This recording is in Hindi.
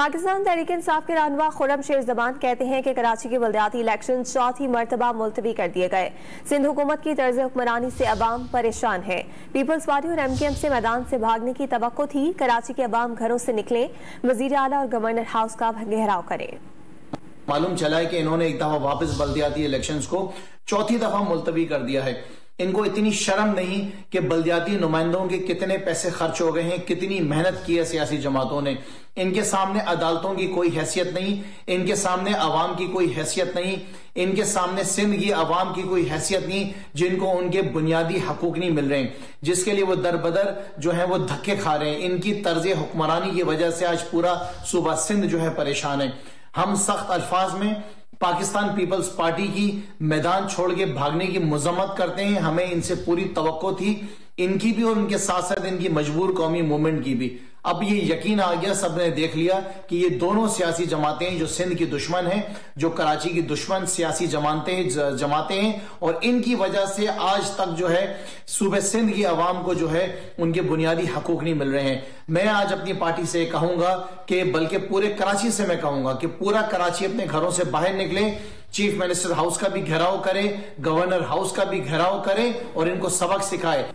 पाकिस्तान तहरीक इंसाफ के रहनुमा खुर्रम शेर जबान कहते हैं कि कराची के बल्दियाती इलेक्शन चौथी मरतबा मुलतवी कर दिए गए। सिंध हुकूमत की तर्ज हुक्मरानी से अवाम परेशान है। पीपल्स पार्टी और MKM से मैदान से भागने की तवक्को थी। कराची के अवाम घरों से निकले, वजीर आला और गवर्नर हाउस का घेराव करें। मालूम चला है कि इन्होंने एक दफा वापस बल्दियाती इलेक्शंस को चौथी दफा मुलतवी कर दिया है। इनको इतनी शर्म नहीं कि बल्दियाती नुमाइंदों के कितने पैसे खर्च हो गए हैं, कितनी मेहनत की है सियासी जमातों ने। इनके सामने अदालतों की कोई हैसियत नहीं, इनके सामने अवाम की कोई हैसियत नहीं, इनके सामने सिंध की अवाम की कोई हैसियत नहीं, जिनको उनके बुनियादी हकूक नहीं मिल रहे हैं, जिसके लिए वो दरबदर जो है वो धक्के खा रहे हैं। इनकी तर्ज हुक्मरानी की वजह से आज पूरा सूबा सिंध जो है परेशान है। हम सख्त अल्फाज में पाकिस्तान पीपल्स पार्टी की मैदान छोड़ के भागने की मजम्मत करते हैं। हमें इनसे पूरी तवक्को थी, इनकी भी और उनके साथ साथ इनकी मजबूर कौमी मूवमेंट की भी। अब ये यकीन आ गया, सबने देख लिया कि ये दोनों सियासी जमातें जो सिंध की दुश्मन हैं, जो कराची की दुश्मन सियासी जमातें हैं, और इनकी वजह से आज तक जो है सूबे सिंध की आवाम को जो है उनके बुनियादी हकूक नहीं मिल रहे हैं। मैं आज अपनी पार्टी से कहूंगा कि बल्कि पूरे कराची से मैं कहूंगा कि पूरा कराची अपने घरों से बाहर निकले, चीफ मिनिस्टर हाउस का भी घेराव करे, गवर्नर हाउस का भी घेराव करे और इनको सबक सिखाए।